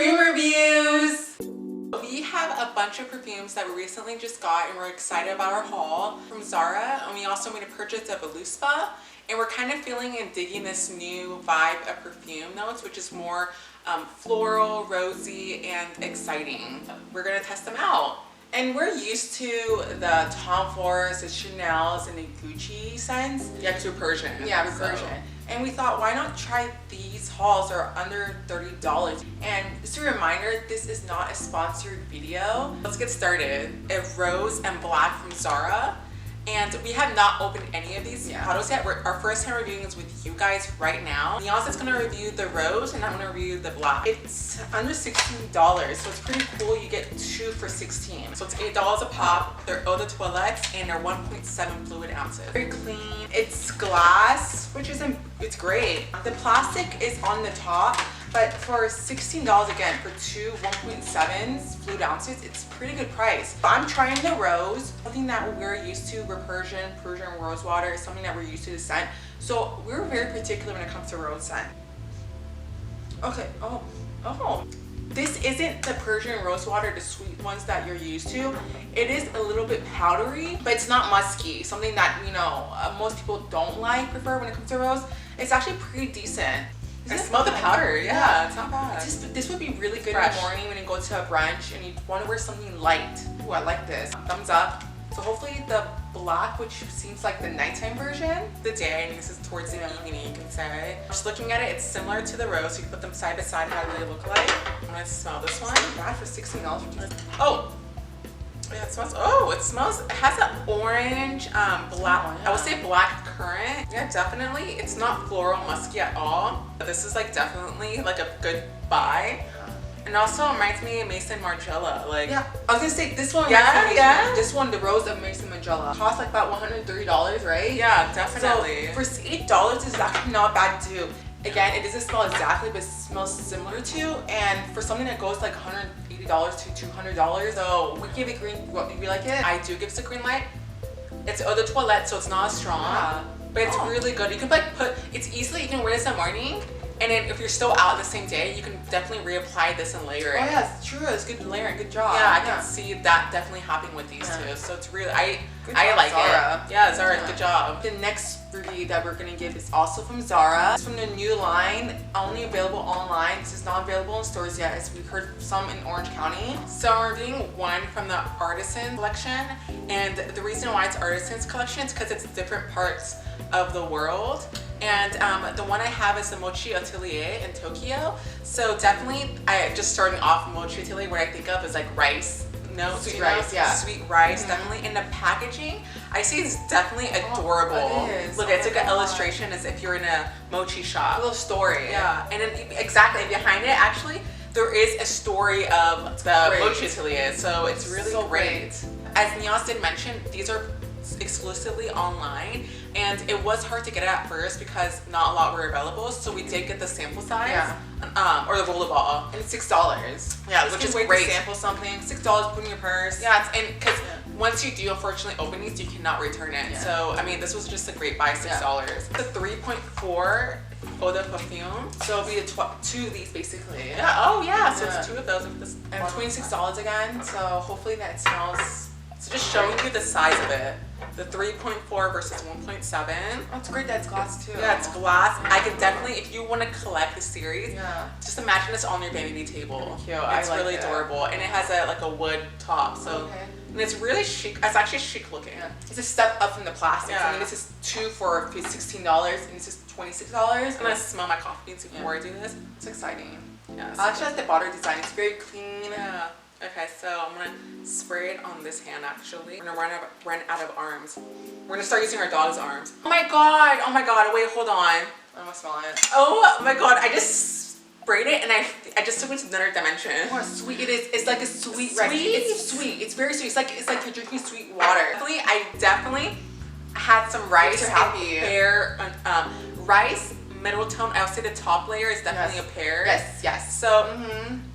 Perfume reviews! We have a bunch of perfumes that we recently just got and we're excited about our haul from Zara, and we also made a purchase of Voluspa, and we're kind of feeling and digging this new vibe of perfume notes, which is more floral, rosy, and exciting. We're gonna test them out. And we're used to the Tom Fords, the Chanel's, and the Gucci scents. Yeah, because we're Persian. Yeah, we're Persian. And we thought, why not try these hauls that are under $30? And just a reminder, this is not a sponsored video. Let's get started. A rose and black from Zara. And we have not opened any of these bottles yet. Our first time reviewing is with you guys right now. Beyonce's gonna review the rose and I'm gonna review the black. It's under $16, so it's pretty cool. You get two for $16. So it's $8 a pop. They're eau de toilette and they're 1.7 fluid ounces. Very clean. It's glass, which it's great. The plastic is on the top, but for $16 again, for two 1.7s fluid ounces, it's a pretty good price. I'm trying the rose, something that we're used to. We're Persian rose water is something that we're used to the scent. So we're very particular when it comes to rose scent. Okay, oh. This isn't the Persian rose water, the sweet ones that you're used to. It is a little bit powdery, but it's not musky. Something that, you know, most people don't prefer when it comes to rose. It's actually pretty decent. I smell the powder. Yeah, it's not bad. This would be really good in the morning when you go to a brunch and you want to wear something light. Ooh, I like this. Thumbs up. So hopefully the black, which seems like the nighttime version, the day, and this is towards the evening, you can say. Just looking at it, it's similar to the rose. So you can put them side by side, how they look like. I'm gonna smell this one. Bad for $16. Oh. Yeah, it has an orange, black, I would say black currant. Yeah, definitely. It's not floral musky at all. But this is like definitely like a good buy. And also reminds me of Mason Margiela. Like, yeah, I was gonna say this one. Yeah. This one, the rose of Mason Margiela, costs like about $130, right? Yeah, definitely. So for $8, this is actually not bad too. Again, it doesn't smell exactly, but it smells similar to. And for something that goes like $180 to $200, so we give it green. We like it. I do give it a green light. It's eau de toilette, so it's not as strong, but it's really good. You can like it's easily, you can wear this in the morning. And then if you're still out the same day, you can definitely reapply this and layer it. Oh yeah, it's true. It's good layering. Good job. Yeah, I can see that definitely happening with these two. So it's really, I like Zara. It. Yeah, Zara, good job. The next review that we're gonna give is also from Zara. It's from the new line, only available online. This is not available in stores yet, as we've heard some in Orange County. So I'm reviewing one from the Artisan Collection, and the reason why it's Artisan's Collection is because it's different parts of the world. And the one I have is the Mochi Atelier in Tokyo. So definitely, just starting off Mochi Atelier, what I think of is like rice. No, sweet rice, yeah. Sweet rice, definitely. And the packaging, I see it's definitely adorable. It is. Look, it's like an illustration as if you're in a mochi shop. A little story. Yeah, and then exactly behind it, actually, there is a story of the Mochi Atelier. So it's really great. As Niaz did mention, these are exclusively online, and it was hard to get it at first because not a lot were available, so we did get the sample size, or the rollerball, and it's $6. Yeah, which is great to sample something. $6, put in your purse. Yeah, and because once you do unfortunately open these, you cannot return it. So I mean, this was just a great buy, $6. The 3.4 eau de perfume, so it'll be two of these basically. Yeah. Oh yeah, so it's two of those with this, and $26 again. So hopefully that smells. So just showing you the size of it. The 3.4 versus 1.7. Oh, it's great that it's glass too. Yeah, it's glass. I could definitely, if you want to collect the series, just imagine this on your vanity table. Cute. It's really adorable, and it has a wood top. So, and it's really chic. It's actually chic looking. Yeah. It's a step up from the plastic. I mean, this is two for $16, and this is $26. I'm gonna smell my coffee beans before I do this. It's exciting. Yeah. I actually like the bottle design. It's very clean. Yeah. Okay, so I'm gonna spray it on this hand actually. We're gonna run out of arms. We're gonna start using our dog's arms. Oh my god, wait, hold on. I'm gonna smell it. Oh my god, I just sprayed it and I just took it to another dimension. Oh, how sweet it is. It's like a sweet. It's sweet. It's very sweet. It's like you're drinking sweet water. I definitely had some rice. Pear, rice. Middle tone, I would say the top layer is definitely a pear. Yes. So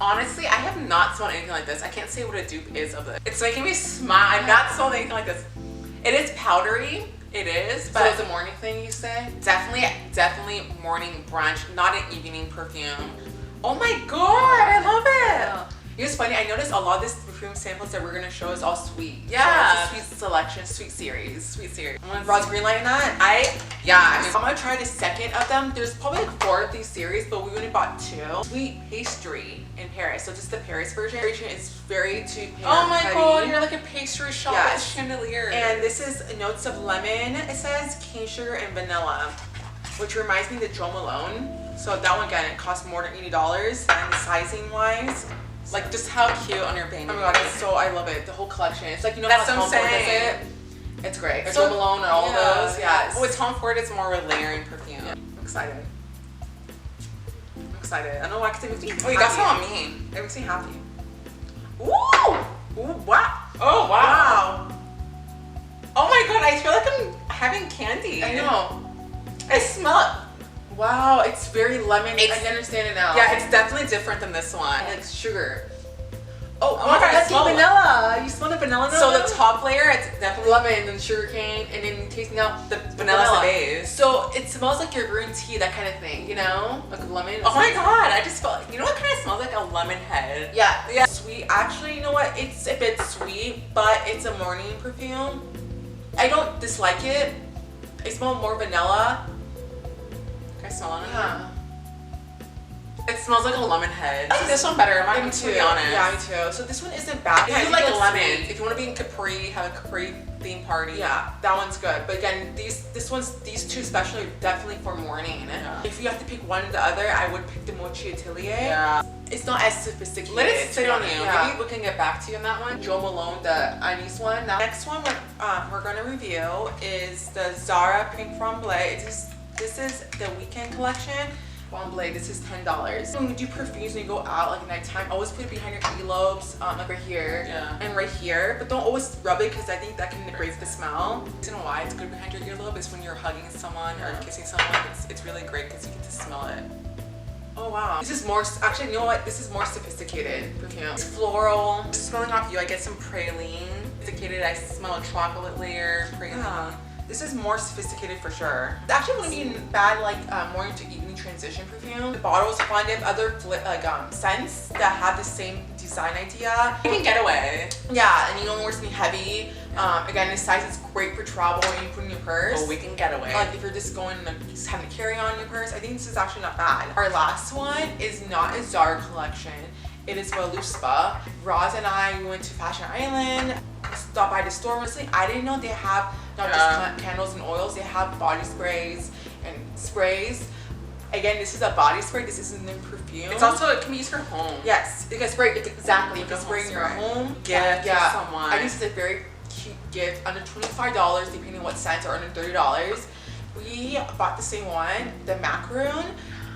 honestly, I have not smelled anything like this. I can't say what a dupe is of it. It's making me smile. I've not smelled anything like this. It is powdery. It is. But so it's a morning thing, you say? Definitely morning brunch, not an evening perfume. Oh my god, I love I noticed a lot of these perfume samples that we're gonna show is all sweet. Yeah. So it's a sweet selection, sweet series. Sweet series. Rod's green light in that. I'm gonna try the second of them. There's probably like 4 of these series, but we only bought 2. Sweet pastry in Paris. So just the Paris version. It's very too oh my god, you're like a pastry shop with chandelier. And this is notes of lemon. It says cane sugar and vanilla, which reminds me of the Jo Malone. So that one again, it costs more than $80. And sizing wise, like just how cute on your baby. Oh my god, I love it. The whole collection. It's like, you know, that's how what I'm Tom Ford saying. does it. It's great. Or So, Jo Malone and all of those. Yes. Well, with Tom Ford, it's more of a layering perfume. Yeah. I'm excited. I'm excited. I don't know why, because it makes me happy. Oh, you got some on me. It makes me happy. Ooh! Ooh, wow. Oh, wow. Oh my god, I feel like I'm having candy. I know. I smell it. Wow, it's very lemon. I can understand it now. Yeah, it's definitely different than this one. Like sugar. Oh my god, that's I smell vanilla. You smell the vanilla now? So the top layer, it's definitely lemon and sugar cane, and then tasting out the vanilla base. So it smells like your green tea, that kind of thing, you know? Like lemon. Oh my god, I just felt, you know what kind of smells like a lemon head? Yeah. Sweet. Actually, you know what? It's a bit sweet, but it's a morning perfume. I don't dislike it. I smell more vanilla. Can I smell it? Yeah. It smells like a lemon head. I like this one better, I'm to be honest. Yeah, me too. So this one isn't bad. If you like lemon, if you want to be in Capri, have a Capri theme party. Yeah, that one's good. But again, these two especially are definitely for morning. Yeah. If you have to pick one or the other, I would pick the Mochi Atelier. Yeah. It's not as sophisticated. Let it sit on you. Yeah. Maybe we can get back to you on that one. Jo Malone, the Anise one. Now, next one we're going to review is the Zara Pink Flambé. This is the weekend collection. Flambé, this is $10. When you do perfumes and you go out like at nighttime, always put it behind your earlobes, like right here and right here. But don't always rub it because I think that can break the smell. The reason why it's good behind your earlobe is when you're hugging someone or kissing someone, it's really great because you get to smell it. Oh wow. This is more, actually, you know what? This is more sophisticated perfume. It's floral. Just smelling off you, I get some praline. Sophisticated, I smell a chocolate layer, praline. Yeah. This is more sophisticated for sure. It actually wouldn't be bad like morning to evening transition perfume. The bottle is fun. They have other scents that have the same design idea. You can get away. Yeah, and you don't want to be heavy. Again, the size is great for travel and you put in your purse. Oh, we can get away. Like if you're just going to just having to carry on your purse, I think this is actually not bad. Our last one is not a Zara collection. It is Voluspa. Roz and I went to Fashion Island, stopped by the store recently. I didn't know they have not just candles and oils, they have body sprays and sprays. Again, this is a body spray, this isn't a perfume. It's also, it can be used for home. Yes, you can spray, exactly, you can spray in your home. Gift to someone. I think this is a very cute gift, under $25 depending on what scent, or under $30. We bought the same one, the Macaron.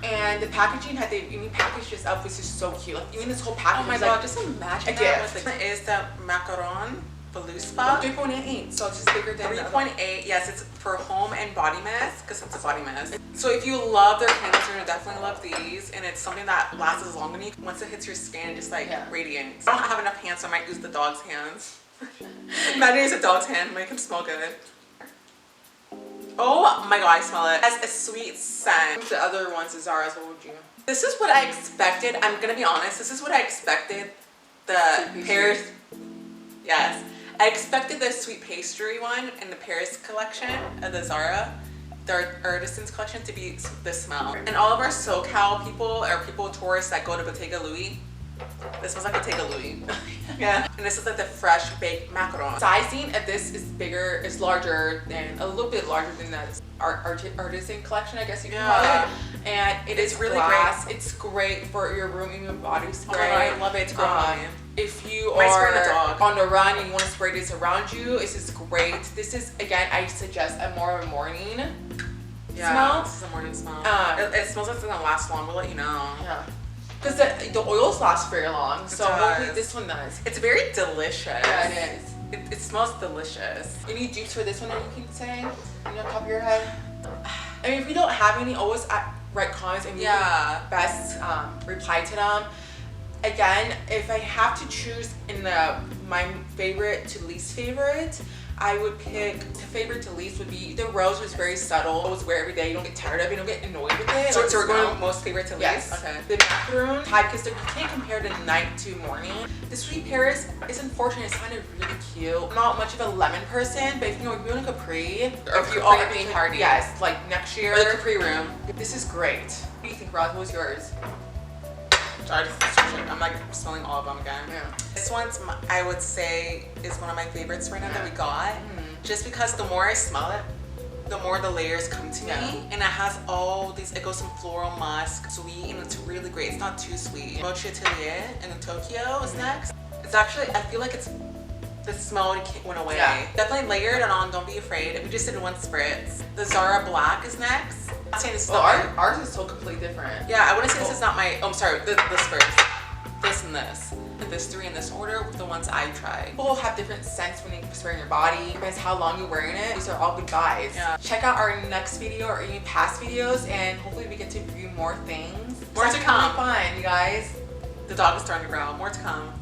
And the packaging had even packaged this up, which is so cute. Like even this whole package. Oh my god, just imagine that with the, is the Macaron Voluspa 3.88, so it's just bigger than 3.8. Yes, it's for home and body mist because it's a body mist. So if you love their candles, you're gonna definitely love these, and it's something that lasts as long as you. Once it hits your skin, just like radiates. I don't have enough hands, so I might use the dog's hands. Imagine use a dog's hand, make him smell good. Oh my god, I smell it. It has a sweet scent. The other ones, the Zara's, what would you? This is what I expected. I'm gonna be honest. This is what I expected. The Paris. Yes, I expected the sweet pastry one in the Paris collection of the Zara, the Artisan Collection, to be the smell. And all of our SoCal people or people tourists that go to Bottega Louis, this smells like Bottega Louis. Yeah. And this is like the fresh baked macaron. Sizing of this is bigger, is larger than, a little bit larger than that Artisan Collection, I guess you can call it. And it is really great. It's great for your room and your body spray. Oh, I love it. It's great. If you are on the run and you want to spray this around you, this is great. This is, again, I suggest a more of a morning smell. This is a morning smell. It smells like it's gonna last long. We'll let you know. Yeah. Because the oils last very long, so hopefully this one does. It's very delicious. Yeah, it is. It smells delicious. Any dupes for this one that you can say on the top of your head? I mean, if you don't have any, always write comments and we can best reply to them. Again, if I have to choose in my favorite to least favorite, I would pick the favorite to least would be the rose. Was very subtle. It was wear every day. You don't get tired of it. You don't get annoyed with it. So we're going most favorite to least? Yes. Okay. The macaron type, because you can't compare the night to morning. The sweet Paris is unfortunate. It's kind of really cute. I'm not much of a lemon person, but if you know, if you're in a Capri, or if you are being hardy. Yes, like next year. Or the Capri room. This is great. What do you think, Roz? What was yours? Sorry, I'm like smelling all of them again. Yeah. This one's, I would say, is one of my favorites right now that we got. Just because the more I smell it, the more the layers come to me. And it has all these, it goes some floral musk, sweet, and it's really great. It's not too sweet. Mochi Atelier in Tokyo is next. It's actually, I feel like it's, the smell went away. Yeah. Definitely layered it on, don't be afraid. We just did one spritz. The Zara Black is next. I'm saying this is not ours is so completely different. Yeah, I wouldn't say this is not my, oh, I'm sorry, this first. This and this. This three in this order were the ones I tried. People have different scents when you spray on your body. Depends how long you're wearing it. These are all good buys. Yeah. Check out our next video or any past videos, and hopefully we get to review more things. More to come. Really fun, you guys. The dog is starting to growl. More to come.